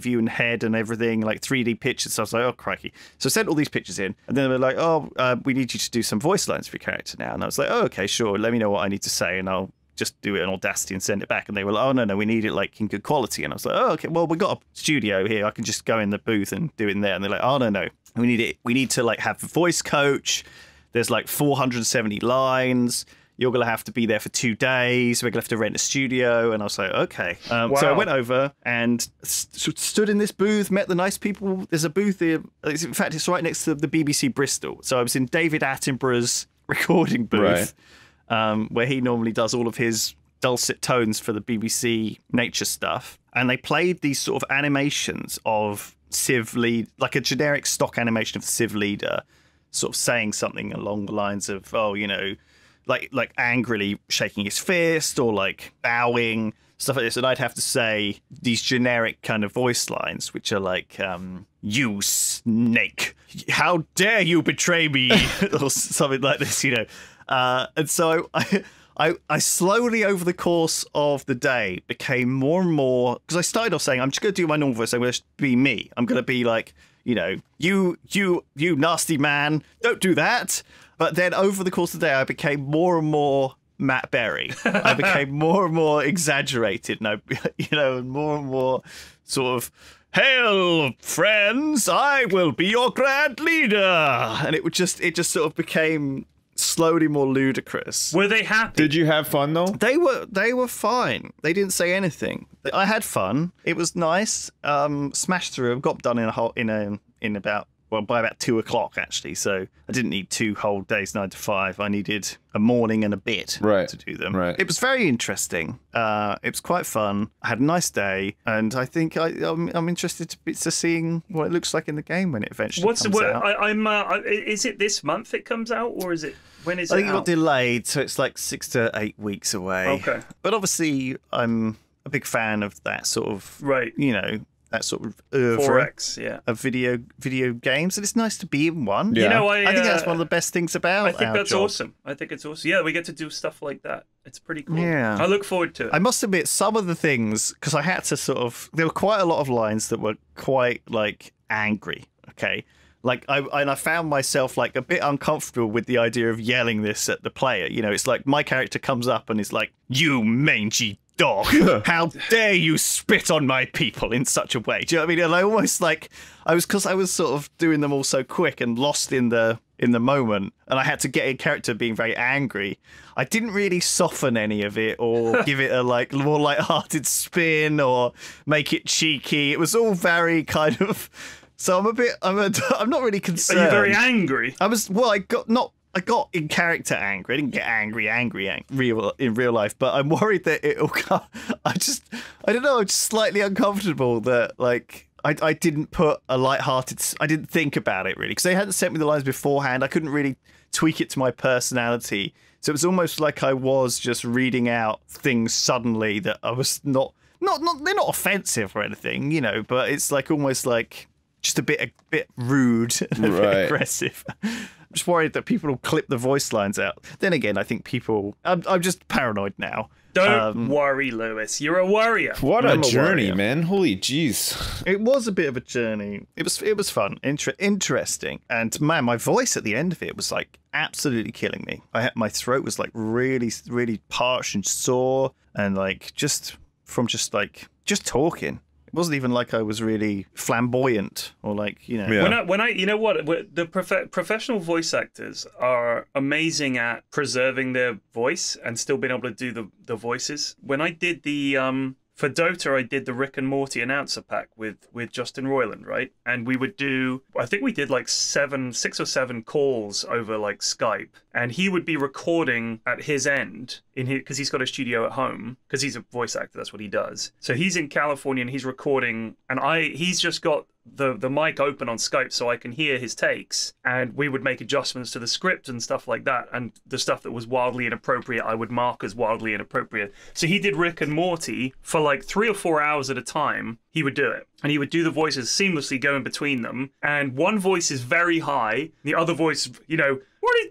you and head and everything, like 3D pictures." So I was like, "Oh, crikey!" So I sent all these pictures in, and then they were like, "Oh, we need you to do some voice lines for your character now." And I was like, "Oh, okay, sure. Let me know what I need to say, and I'll just do it in Audacity and send it back." And they were like, "Oh, no, we need it like in good quality." And I was like, "Oh, okay. Well, we got a studio here. I can just go in the booth and do it in there." And they're like, "Oh, no. We need it. We need to like have a voice coach. There's like 470 lines. You're going to have to be there for 2 days. We're going to have to rent a studio." And I was like, okay. So I went over and stood in this booth, met the nice people. There's a booth there. In fact, it's right next to the BBC Bristol. So I was in David Attenborough's recording booth, where he normally does all of his dulcet tones for the BBC nature stuff. And they played these sort of animations of Civ lead, like a generic stock animation of the Civ leader, sort of saying something along the lines of, "Oh, like angrily shaking his fist or like bowing, stuff like this, and I'd have to say these generic kind of voice lines, which are like, "You snake, how dare you betray me," or something like this, you know. And so I slowly, over the course of the day, became more and more, because I started off saying, I'm just going to do my normal voice. I'm going to be me. I'm going to be like, you know, you nasty man, don't do that. But then over the course of the day, I became more and more Matt Berry. I became more and more exaggerated, and more and more sort of, "Hail, friends! I will be your grand leader," and it just sort of became slowly more ludicrous. Were they happy? Did you have fun though? They were fine. They didn't say anything. I had fun. It was nice. Smashed through them. Got done by about 2 o'clock actually. So I didn't need 2 whole days, 9 to 5. I needed a morning and a bit to do them. Right. It was very interesting. It was quite fun. I had a nice day, and I think I'm interested to seeing what it looks like in the game when it eventually comes out. Is it this month it comes out, or is it when is it? I think it out? got delayed, so it's like 6 to 8 weeks away. Okay. But obviously, I'm a big fan of that sort of, Right. you know, that sort of oeuvre 4X, yeah. of video games, and it's nice to be in one. Yeah. You know, I think that's one of the best things about I think our that's job. awesome. I think it's awesome. Yeah, we get to do stuff like that. It's pretty cool. Yeah. I look forward to it. I must admit, some of the things, because I had to there were quite a lot of lines that were quite, like, angry, okay? Like, I found myself, like, a bit uncomfortable with the idea of yelling this at the player. You know, it's like my character comes up and is like, "You mangy dog, how dare you spit on my people in such a way?" Do you know what I mean? And I almost like, because I was sort of doing them all so quick and lost in the moment, and I had to get a character being very angry. I didn't really soften any of it or give it a like more light-hearted spin or make it cheeky. It was all very kind of. So I'm not really Are concerned. you very angry? I got in character angry. I didn't get angry in real life, but I'm worried that it'll come. I don't know. I'm just slightly uncomfortable that like I didn't put a light-hearted. I didn't think about it really because they hadn't sent me the lines beforehand. I couldn't really tweak it to my personality, so it was almost like I was just reading out things suddenly that I was not. They're not offensive or anything, you know, but it's like almost like just a bit rude and a bit aggressive. I'm just worried that people will clip the voice lines out. Then again, I think I'm just paranoid now. Don't worry, Lewis. You're a warrior. What a journey, warrior. man. Holy jeez. It was a bit of a journey. It was fun, interesting. And man, my voice at the end of it was like absolutely killing me. My throat was like really, really parched and sore, and like just from just talking. It wasn't even like I was really flamboyant or like, you know. Yeah. When I you know what, the professional voice actors are amazing at preserving their voice and still being able to do the voices. When I did for Dota, I did the Rick and Morty announcer pack with Justin Roiland, right? And we would I think we did like 6 or 7 calls over like Skype, and he would be recording at his end because he's got a studio at home because he's a voice actor. That's what he does. So he's in California and he's recording, and he's just got the mic open on Skype so I can hear his takes, and we would make adjustments to the script and stuff like that, and the stuff that was wildly inappropriate I would mark as wildly inappropriate. So he did Rick and Morty for like 3 or 4 hours at a time. He would do it, and he would do the voices seamlessly going between them, and one voice is very high, the other voice, you know,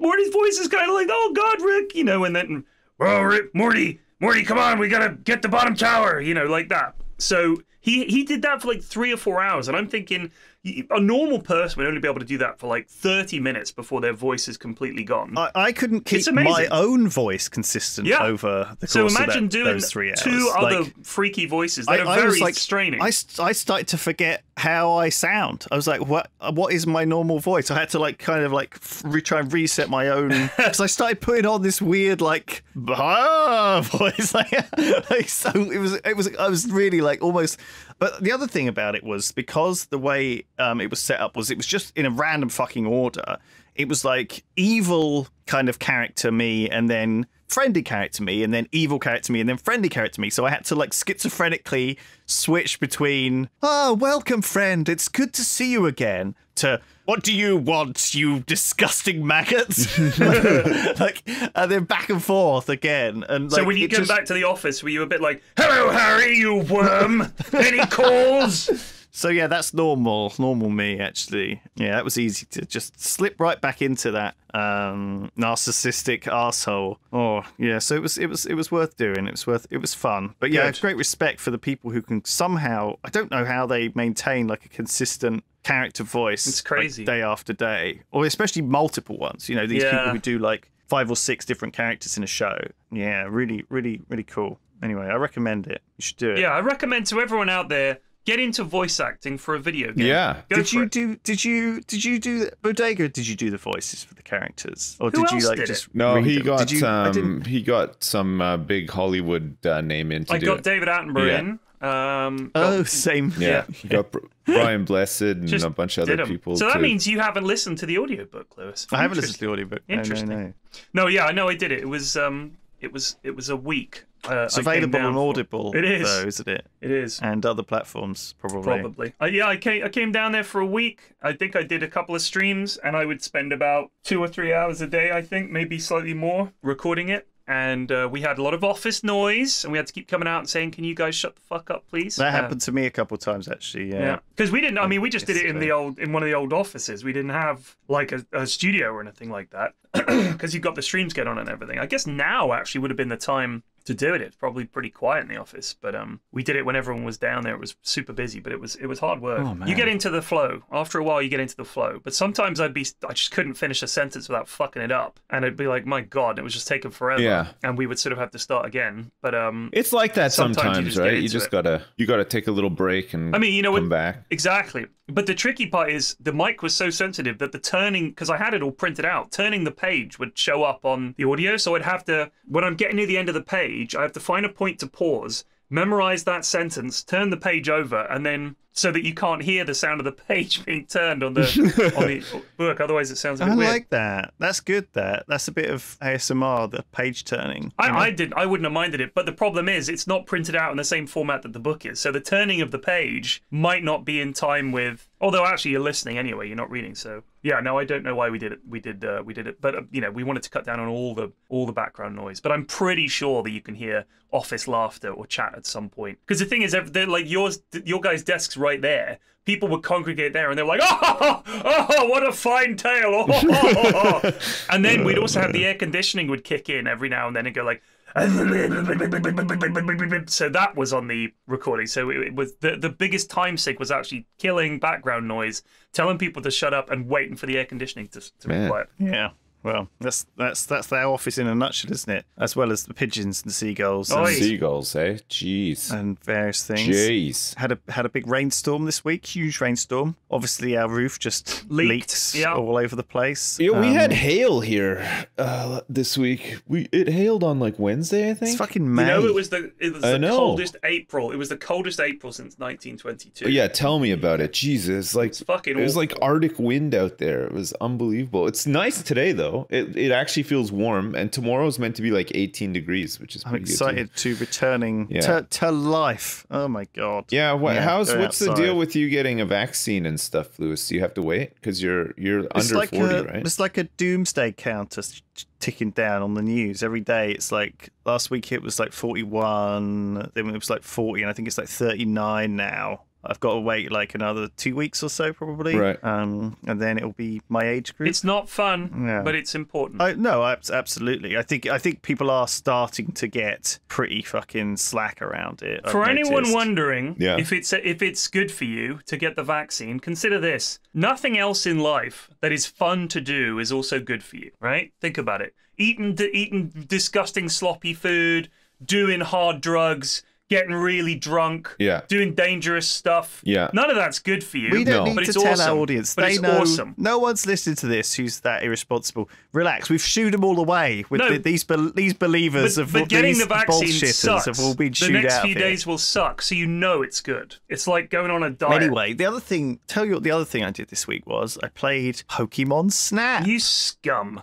Morty's voice is kind of like, "Oh God, Rick," you know, and then, "Oh, Rick, Morty, come on, we gotta get the bottom tower," you know, like that. So he did that for like 3 or 4 hours, and I'm thinking a normal person would only be able to do that for like 30 minutes before their voice is completely gone. I couldn't keep my own voice consistent over the course so imagine of doing those 3 hours. 2 other freaky voices that are very straining. I started to forget how I sound. I was like, what is my normal voice? I had to like kind of like try and reset my own, because I started putting on this weird like voice. So it was I was really like almost. But the other thing about it was, because the way it was set up was, it was just in a random fucking order. It was like evil kind of character me, and then friendly character me, and then evil character me, and then friendly character me. So I had to like schizophrenically switch between, "Oh, welcome friend, it's good to see you again," to, what do you want, you disgusting maggots? Like, and then back and forth again. And So like, when you it come just- back to the office, were you a bit like, "Hello, Harry, you worm. Any calls?" So yeah, that's normal me actually. Yeah, that was easy to just slip right back into that narcissistic arsehole. Oh yeah, so it was worth doing. It was fun. But yeah, I have Good. great respect for the people who can somehow, I don't know how they maintain like a consistent character voice. It's crazy. like, day after day, or especially multiple ones. You know, these people Yeah. who do like 5 or 6 different characters in a show. Yeah, really, really, really cool. Anyway, I recommend it. You should do it. Yeah, I recommend to everyone out there, get into voice acting for a video game. Yeah. Go Did for you it. do Bodega? Did you do the voices for the characters, or Who did you else like did just No, read he them? got Did you, I didn't. he got some big Hollywood name in to I do got it. David Attenborough Yeah. in. Oh, same. Yeah, he got Brian Blessed and Just a bunch of did other 'em. people. So that to- means you haven't listened to the audiobook, Lewis. I haven't listened to the audiobook. Interesting. No. No, yeah, I know I did it. It was a week. It's available on Audible. It is. though, isn't it? It is. And other platforms probably. Probably. Yeah, I came down there for a week. I think I did a couple of streams, and I would spend about 2 or 3 hours a day, I think, maybe slightly more, recording it. And we had a lot of office noise, and we had to keep coming out and saying, "Can you guys shut the fuck up, please?" That happened to me a couple of times actually. Yeah, because we didn't. I mean, we just did it in Yesterday. in one of the old offices. We didn't have like a studio or anything like that, because you've got the streams going on and everything. I guess now actually would have been the time to do it. It's probably pretty quiet in the office, but we did it when everyone was down there. It was super busy, but it was hard work. Oh, man. You get into the flow. After a while, you get into the flow. But sometimes I just couldn't finish a sentence without fucking it up, and it'd be like, my god, it was just taking forever. Yeah. And we would sort of have to start again. But It's like that Sometimes you sometimes, just get right? You into just it. gotta take a little break and I mean, you know, come back. Exactly. But the tricky part is the mic was so sensitive that the turning, because I had it all printed out, turning the page would show up on the audio. So I'd have to, when I'm getting near the end of the page, I have to find a point to pause, memorize that sentence, turn the page over, and then so that you can't hear the sound of the page being turned on the book. Otherwise, it sounds a bit I weird. like that. That's good. That's a bit of ASMR, the page turning. I wouldn't have minded it, but the problem is it's not printed out in the same format that the book is. So the turning of the page might not be in time with. Although actually you're listening anyway, you're not reading. So yeah, no, I don't know why we did it. We did it, but you know, we wanted to cut down on all the background noise. But I'm pretty sure that you can hear office laughter or chat at some point. Because the thing is, they're like your guys' desks right there. People would congregate there, and they're like, "Oh, what a fine tale!" Oh. And then we'd also have the air conditioning would kick in every now and then and go like. So that was on the recording. So it was the biggest time sink was actually killing background noise, telling people to shut up, and waiting for the air conditioning to be Man. quiet. Yeah. Well, that's their office in a nutshell, isn't it? As well as the pigeons and the seagulls Oh, and, yeah. Seagulls, eh? Jeez. and various things. Jeez. Had a big rainstorm this week, huge rainstorm. Obviously, our roof just Leaked, leaks yeah. all over the place. Yeah, we had hail here this week. It hailed on like Wednesday, I think. It's fucking May. You know, it was the I know. coldest April. It was the coldest April since 1922. Oh, yeah, tell me about it. Jesus, like It's fucking it was like awful. Arctic wind out there. It was unbelievable. It's nice today though. It actually feels warm, and tomorrow's meant to be like 18 degrees, which is I'm pretty good, too. excited to returning Yeah. to life. Oh my god. Yeah, Yeah, what's go the outside. deal with you getting a vaccine and stuff, Lewis? Do you have to wait because you're It's under like 40, a, right? It's like a doomsday counter ticking down on the news every day. It's like last week it was like 41, then it was like 40, and I think it's like 39 now. I've got to wait like another 2 weeks or so probably, Right. and then it'll be my age group. It's not fun, Yeah. but it's important. Absolutely. I think people are starting to get pretty fucking slack around it. I've For anyone noticed. wondering Yeah. if it's good for you to get the vaccine, consider this. Nothing else in life that is fun to do is also good for you, right? Think about it. Eating disgusting sloppy food, doing hard drugs, getting really drunk, Yeah. doing dangerous stuff. Yeah. None of that's good for you. We don't No. need but to it's tell awesome. our audience. But They it's know. awesome. No one's listening to this who's that irresponsible. Relax. We've shooed them all away with No. these believers But getting these the vaccine bullshitters sucks. have all been The shooed next out few of here. days will suck, so you know it's good. It's like going on a diet. Anyway, the other thing I did this week was I played Pokemon Snap. You scum.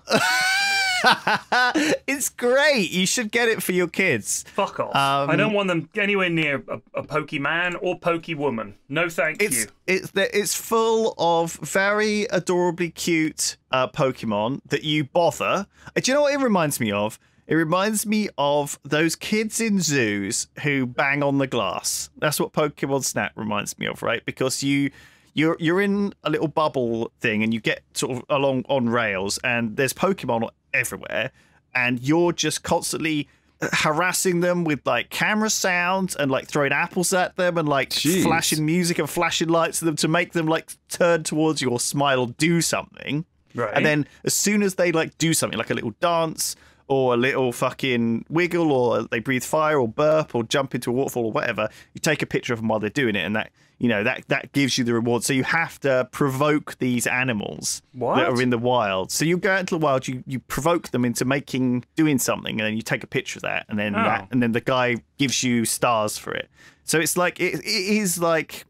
It's great. You should get it for your kids. Fuck off. I don't want them anywhere near a Pokemon or Pokewoman. No, thank you. It's full of very adorably cute Pokemon that you bother. Do you know what it reminds me of? It reminds me of those kids in zoos who bang on the glass. That's what Pokemon Snap reminds me of, right? Because you're in a little bubble thing and you get sort of along on rails and there's Pokemon everywhere and you're just constantly harassing them with like camera sounds and like throwing apples at them and like flashing music and flashing lights at them to make them like turn towards you or smile or do something. Right. And then as soon as they like do something like a little dance or a little fucking wiggle, or they breathe fire or burp or jump into a waterfall or whatever, you take a picture of them while they're doing it, and that, you know, that gives you the reward. So you have to provoke these animals that are in the wild. So you go out into the wild, you provoke them into doing something, and then you take a picture of that, and then and then the guy gives you stars for it. So it's like it is like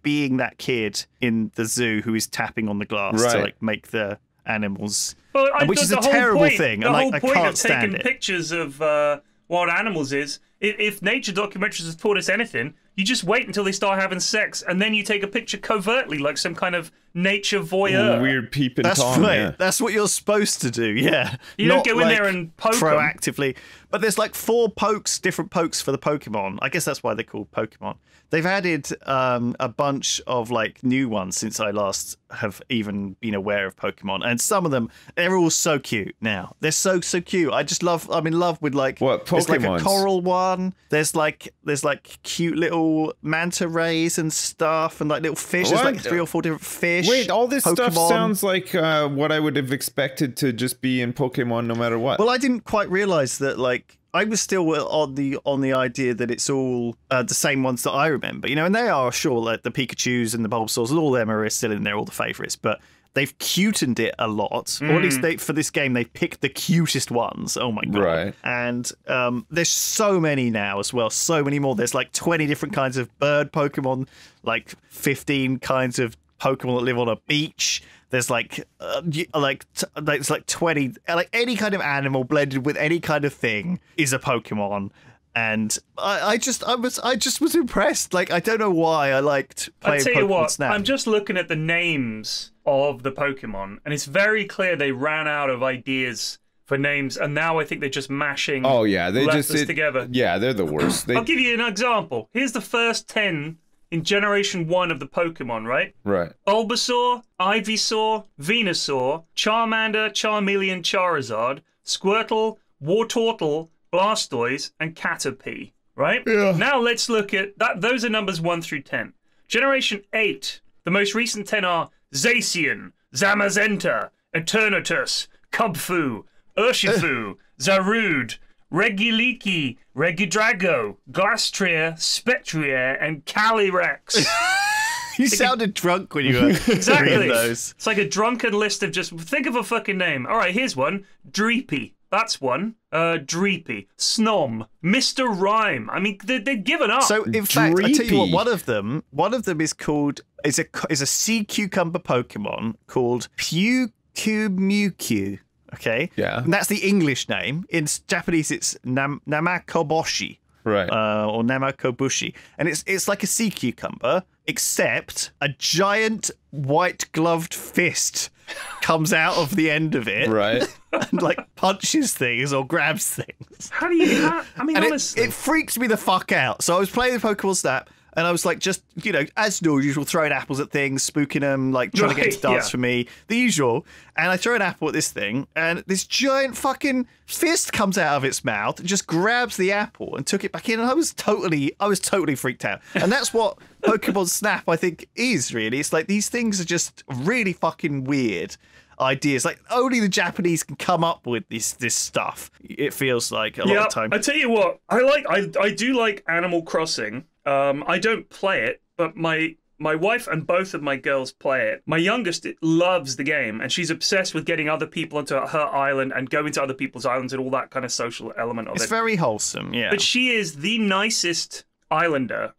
being that kid in the zoo who is tapping on the glass to like make the animals, which is a terrible thing. The whole I point can't of stand taking it. pictures of wild animals is, if nature documentaries have taught us anything, you just wait until they start having sex, and then you take a picture covertly, like some kind of nature voyeur. Weird peeping That's Tom. right. Yeah. That's what you're supposed to do. Yeah, You don't go in there and poke 'em. proactively. But there's like 4 different pokes for the Pokemon. I guess that's why they're called Pokemon. They've added a bunch of like new ones since I last have even been aware of Pokemon, and some of them, they're all so cute now. They're so cute. I'm in love with like What there's like a Pokemons? coral one. There's like cute little manta rays and stuff, and like little fish. There's like What? 3 or 4 different fish. Wait, all this stuff Pokemon. sounds like what I would have expected to just be in Pokemon no matter what. Well, I didn't quite realize that. Like, I was still on the idea that it's all the same ones that I remember, you know, and they are sure, like the Pikachus and the Bulbasaurs, all of them are still in there, all the favourites, but they've cutened it a lot, or at least for this game they picked the cutest ones. Oh my god! Right. And there's so many now as well, so many more. There's like 20 different kinds of bird Pokemon, like 15 kinds of Pokemon that live on a beach. There's like it's like 20, like any kind of animal blended with any kind of thing is a Pokemon. And I just was impressed. Like, I don't know why I liked playing I tell Pokemon you what, Snap. I'm just looking at the names of the Pokemon, and it's very clear they ran out of ideas for names, and now I think they're just mashing oh yeah, they letters just together. Yeah, they're the worst. I'll give you an example. Here's the first 10 in Generation 1 of the Pokemon, right? Right. Bulbasaur, Ivysaur, Venusaur, Charmander, Charmeleon, Charizard, Squirtle, Wartortle, Blastoise, and Caterpie, right? Yeah. Now let's look at that. Those are numbers 1 through 10. Generation 8, the most recent 10 are Zacian, Zamazenta, Eternatus, Cubfu, Urshifu, Zarude, Regiliki, Regidrago, Glastrier, Spectrier, and Calyrex. You sounded drunk when you were Exactly. reading those. It's like a drunken list of just think of a fucking name. All right, here's one. Dreepy. That's one. Dreepy. Snom. Mr. Rhyme. I mean, they've given up. So in fact, I tell you what, Dreepy. one of them is called is a sea cucumber Pokemon called Pyukumuku. Okay. Yeah. And that's the English name. In Japanese, it's Namakoboshi. Right. Or Namakobushi, and it's like a sea cucumber, except a giant white gloved fist comes out of the end of it, Right. and like punches things or grabs things. How do you? I mean, And honestly, it freaks me the fuck out. So I was playing the Pokemon Snap, and I was like, just, you know, as usual, throwing apples at things, spooking them, like trying to get it to Right, dance yeah. for me, the usual. And I throw an apple at this thing, and this giant fucking fist comes out of its mouth and just grabs the apple and took it back in. And I was totally freaked out. And that's what Pokemon Snap, I think, is really. It's like these things are just really fucking weird ideas. Like only the Japanese can come up with this stuff. It feels like a lot of time. I tell you what, I do like Animal Crossing. I don't play it, but my wife and both of my girls play it. My youngest loves the game, and she's obsessed with getting other people onto her island and going to other people's islands and all that kind of social element of It's it. very wholesome, yeah. But she is the nicest islander.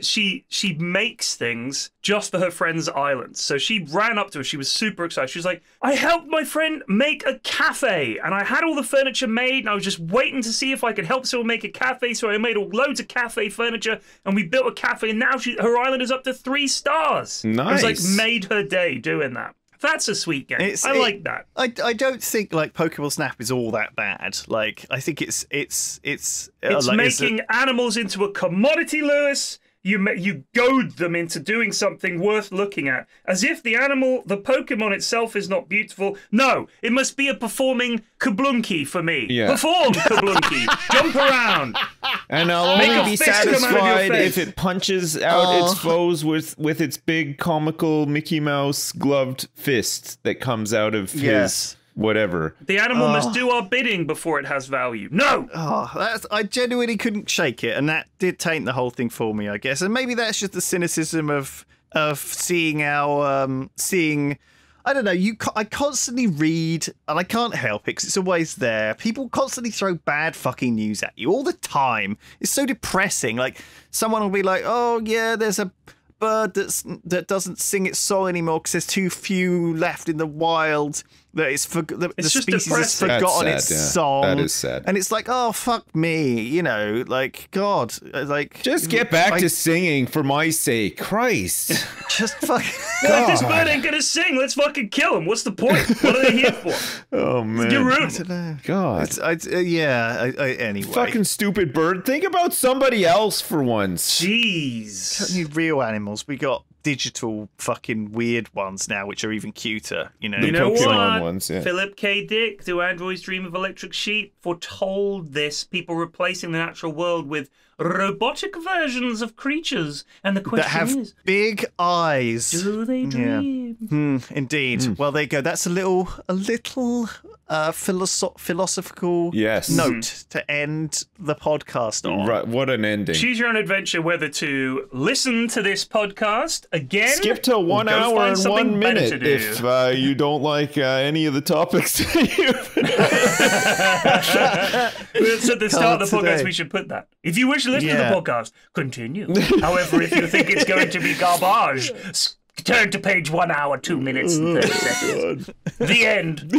She makes things just for her friend's island. So she ran up to her. She was super excited. She was like, I helped my friend make a cafe, and I had all the furniture made, and I was just waiting to see if I could help someone make a cafe. So I made loads of cafe furniture, and we built a cafe, and now her island is up to 3 stars. Nice. It was like made her day doing that. That's a sweet game. I like that. I don't think like Pokeball Snap is all that bad. Like I think it's like, making animals into a commodity, Lewis. You goad them into doing something worth looking at, as if the Pokemon itself is not beautiful. No, it must be a performing Kablunki for me. Yeah. Perform, Kablunki. Jump around. And I'll Make a only be fist come out of your satisfied face. if it punches out its foes with its big comical Mickey Mouse gloved fist that comes out of his whatever. The animal must do our bidding before it has value. No! I genuinely couldn't shake it, and that did taint the whole thing for me, I guess. And maybe that's just the cynicism of seeing I don't know. I constantly read, and I can't help it because it's always there. People constantly throw bad fucking news at you all the time. It's so depressing. Like someone will be like, "Oh yeah, there's a bird that doesn't sing its song anymore because there's too few left in the wild. That the species has forgotten its song." That is sad. And it's like, oh fuck me, you know, like God, like just get back to singing for my sake, Christ. Just fucking. Well, if this bird ain't gonna sing, let's fucking kill him. What's the point? What are they here for? Oh man, you're rude. I don't know. God. Anyway. Fucking stupid bird. Think about somebody else for once. Jeez. Don't need real animals. We got digital fucking weird ones now, which are even cuter. You know. You know Pokemon what? ones, yeah. Philip K. Dick, Do Androids Dream of Electric Sheep, foretold this. People replacing the natural world with robotic versions of creatures. And the question that have is, big eyes. do they dream? Indeed. Well, there you go. That's a little philosophical note to end the podcast on. Right, what an ending. Choose your own adventure whether to listen to this podcast again. Skip to 1 hour and 1 minute if you don't like any of the topics. So at the start of the podcast, we should put that. If you wish to listen to the podcast, continue. However, if you think it's going to be garbage, turn to page 1 hour, 2 minutes, and 30 seconds. The end.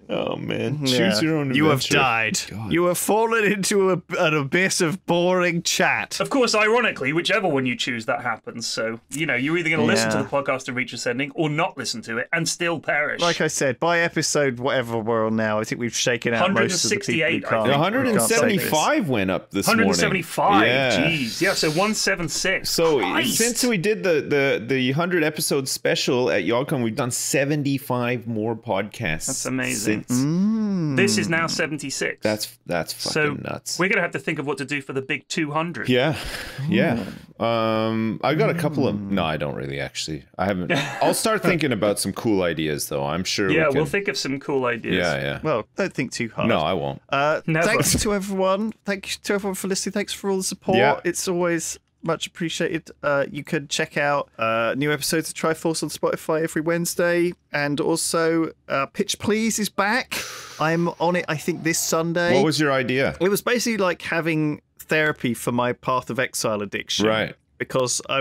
Oh, man. Choose your own adventure. You have died. God. You have fallen into an abyss of boring chat. Of course, ironically, whichever one you choose, that happens. So, you know, you're either going to listen to the podcast and reach ascending or not listen to it and still perish. Like I said, by episode whatever we're on now, I think we've shaken out most of the people who 168, can't. 175 went up this morning. 175? Yeah. Jeez. Yeah, so 176. So Christ. since we did the 100 episode special at YogCon, we've done 75 more podcasts. That's amazing. Since. This is now 76. That's fucking nuts. We're going to have to think of what to do for the big 200. Yeah. I got a couple of. No, I don't really actually. I haven't. I'll start thinking about some cool ideas though. I'm sure. Yeah, we'll think of some cool ideas. Yeah. Well, don't think too hard. No, I won't. Never. Thanks to everyone. Thank you to everyone for listening. Thanks for all the support. Yeah. It's always much appreciated. You can check out new episodes of Triforce on Spotify every Wednesday, and also Pitch Please is back. I'm on it, I think, this Sunday. What was your idea? It was basically like having therapy for my Path of Exile addiction. Right. Because I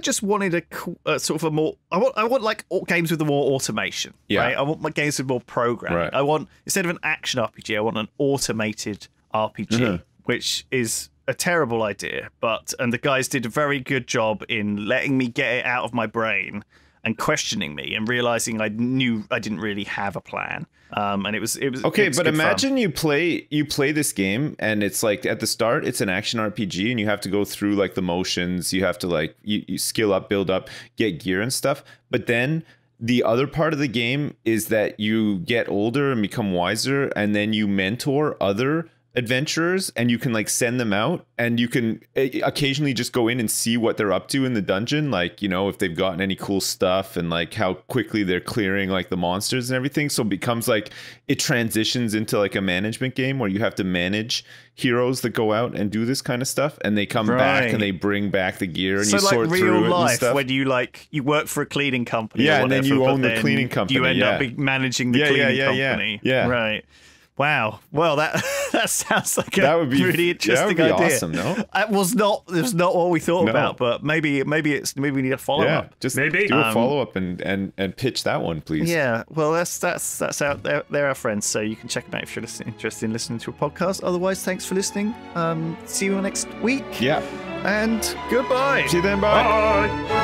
just wanted a sort of a more. I want like games with more automation. Yeah. Right? I want my games with more programming. Right. I want, instead of an action RPG, I want an automated RPG, which is a terrible idea. And the guys did a very good job in letting me get it out of my brain and questioning me and realizing I knew I didn't really have a plan. And it was okay, but imagine fun. you play this game and it's like at the start it's an action RPG and you have to go through like the motions, you have to like you skill up, build up, get gear and stuff. But then the other part of the game is that you get older and become wiser, and then you mentor other adventurers and you can like send them out, and you can occasionally just go in and see what they're up to in the dungeon, like, you know, if they've gotten any cool stuff and like how quickly they're clearing like the monsters and everything. So it becomes like it transitions into like a management game where you have to manage heroes that go out and do this kind of stuff, and they come back and they bring back the gear, and so you like sort real through it life, and stuff. when you work for a cleaning company, Yeah, or and then whatever, you but own the then cleaning company, you end up managing the cleaning company. Yeah. Right. Wow. Well, that that sounds like That a would be really interesting that would be idea. awesome, no? It was not what we thought No. about, but maybe we need a follow Yeah, up. just Maybe. do a follow up and pitch that one, please. Yeah, well, that's out there. They're our friends, so you can check them out if you're interested in listening to a podcast. Otherwise, thanks for listening. See you next week, Yeah. and goodbye. See you then. Bye. Bye.